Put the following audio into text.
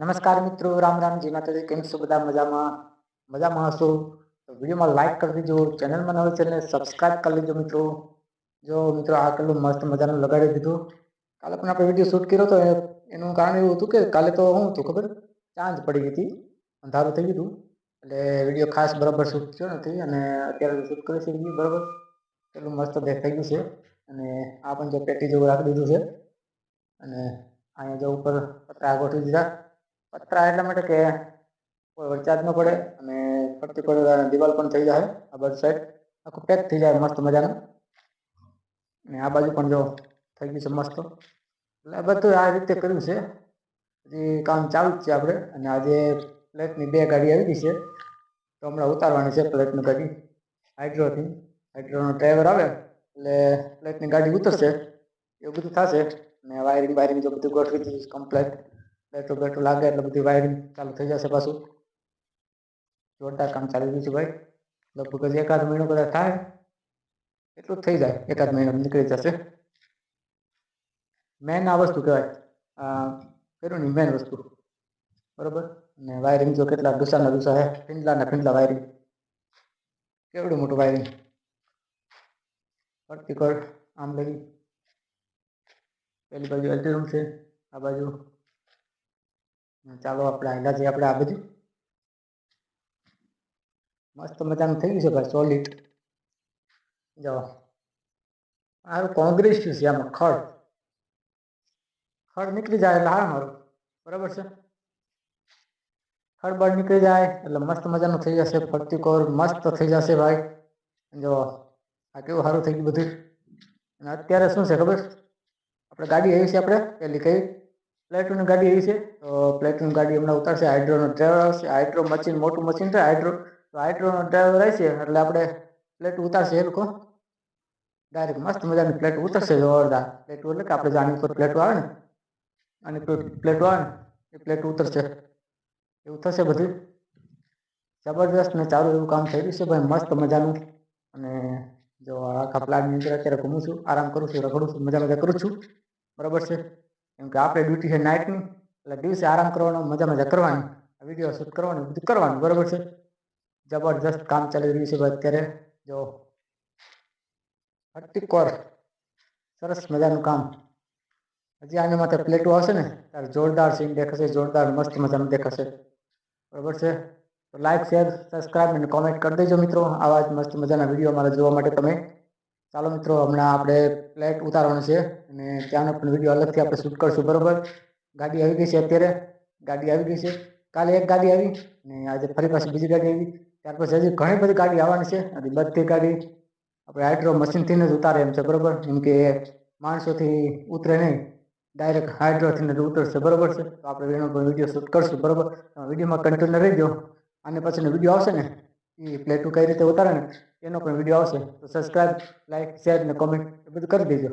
નમસ્કાર મિત્રો, રામ રામ, જી માતાજી. કેમ છો બધા? મજામાં હશો તો વિડીયોમાં લાઈક કરી દેજો, ચેનલમાં નવા ચેનલ સબસ્ક્રાઇબ કરી લેજો મિત્રો. જો મિત્રો આ કેટલું મસ્ત મજાનું લગાડી દીધું. કાલે પણ આપણે વિડીયો શૂટ કર્યો હતો. એનું કારણ એવું હતું કે કાલે તો શું હતું ખબર, ચાંદ પડી ગઈ હતી, અંધારું થઈ ગયું એટલે વિડીયો ખાસ બરાબર શૂટ થયો નથી. અને અત્યારે શૂટ કરી છે વિડીયો બરાબર, કેટલું મસ્ત દેખાઈ ગયું છે. અને આ પણ જો પેટી જેવું રાખી દીધું છે. અને અહીંયા જો ઉપર પતરા ગોઠવી દીધા. પતરા એટલા માટે કે કોઈ વરસાદ ન પડે અને ફરતી પર દિવાલ પણ થઈ જાય. આ બાજુ સાઈડ આખું પેક થઈ જાય મસ્ત મજાનું. અને આ બાજુ પણ જો થઈ ગયું છે મસ્ત. એટલે બધું આ રીતે કર્યું છે. હજી કામ ચાલુ જ છે આપણે. અને આજે પ્લેટની 2 ગાડી આવી ગઈ છે, તો હમણાં ઉતારવાની છે પ્લેટની ગાડી હાઇડ્રોથી. હાઇડ્રોનો ડ્રાઈવર આવે એટલે પ્લેટની ગાડી ઉતરશે, એવું બધું થશે. અને વાયરિંગ જો બધું ગોઠવી દીધું કમ્પ્લેટ. બેટું લાગે એટલે બધી વાયરિંગ ચાલુ થઈ જશે પાછું. જોરદાર કામ ચાલી રહ્યું છે ભાઈ. લગભગ એકાદ મહિનો કદાચ થાય, એટલું જ થઈ જાય. એકાદ મહિનો નીકળી જશે. મેન આ વસ્તુ કહેવાય, કર્યું ની મેન વસ્તુ બરોબર. અને વાયરિંગ જો કેટલા દુસા હે, ફીંડલા વાયરિંગ, કેવડું મોટું વાયરિંગ. ફરતી કર આમ લઈ, પેલી બાજુ એલટી રૂમ છે, આ બાજુ. ચાલો આપણે આયલા જઈએ આપણે આ બધું. મસ્ત મજાનું થઈ ગયું છે ભાઈ, સોલિડ. જો સારું કોંગ્રેસ છે આમાં. ખડ નીકળી જાય એટલે સારું બરાબર છે. ખડ બળ નીકળી જાય એટલે મસ્ત મજાનું થઈ જશે. ફરતી કોર મસ્ત થઈ જશે ભાઈ. જો આ કેવું સારું થઈ ગયું બધું. અને અત્યારે શું છે ખબર, આપણે ગાડી આવી છે, આપણે પેલી કઈ પ્લેટૂન ગાડી આવી છે. તો પ્લેટૂન ગાડી હમણાં ઉતારશે. હાઇડ્રોનો ડ્રાઈવર આવશે. હાઇડ્રો મશીન મોટું મશીન છે હાઇડ્રોનો ડ્રાઈવર આવશે એટલે આપણે પ્લેટ ઉતારશે એ લોકો ડાયરેક્ટ. મસ્ત મજાની પ્લેટ ઉતરશે જોરદાર. પ્લેટ એટલે કે આપણે આની ઉપર પ્લેટો આવે ને, આની પ્લેટો આવે ને એ પ્લેટ ઉતરશે. એવું થશે બધું જબરદસ્ત ને ચાલુ એવું કામ થઈ રહ્યું છે ભાઈ, મસ્ત મજાનું. અને જો આખા પ્લાનની અંદર અત્યારે ઘૂમું છું, આરામ કરું છું, રખડું છું, મજા કરું છું બરાબર છે. કેમ કે આપણે ડ્યુટી છે નાઇટની, એટલે દિવસે આરામ કરવાનો, મજા કરવાની, વિડીયો શૂટ કરવાનું, બધું કરવાનું બરાબર છે. જબરજસ્ત કામ ચાલી રહ્યું છે ભાઈ અત્યારે. જો હટ્ટીકોર સરસ મજાનું કામ. હજી આની માથે પ્લેટો આવશે ને ત્યારે જોરદાર સીન દેખાશે, જોરદાર મસ્ત મજાનું દેખાશે બરાબર છે. તો લાઈક, શેર, સબસ્ક્રાઇબ અને કોમેન્ટ કરી દેજો મિત્રો. આવા જ મસ્ત મજાના વિડીયો અમારા જોવા માટે તમે. ચાલો મિત્રો, હમણાં આપણે પ્લેટ ઉતારવાનું છે અને ત્યાંનો પણ વિડીયો અલગથી આપણે શૂટ કરશું બરાબર. ગાડી આવી ગઈ છે અત્યારે. ગાડી આવી ગઈ છે. કાલે એક ગાડી આવી ને આજે ફરી પાછી બીજી ગાડી આવી. ત્યાર પછી હજી ઘણી બધી ગાડી આવવાની છે. અને બધી ગાડી આપણે હાઇડ્રો મશીનથી જ ઉતારે એમ છે બરાબર. એમ કે માણસોથી ઉતરે નહીં, ડાયરેક્ટ હાઇડ્રોથી જ ઉતરશે બરાબર છે. તો આપણે એનો પણ વિડીયો શૂટ કરશું બરાબર. વિડીયોમાં કન્ટિન્યુ રહેજો. અને પછીનો વિડીયો આવશે ને, એ પ્લેટું કઈ રીતે ઉતારે ને એનો પણ વિડીયો આવશે. તો સબસ્ક્રાઇબ, લાઈક, શેર ને કોમેન્ટ એ બધું કરી દેજો.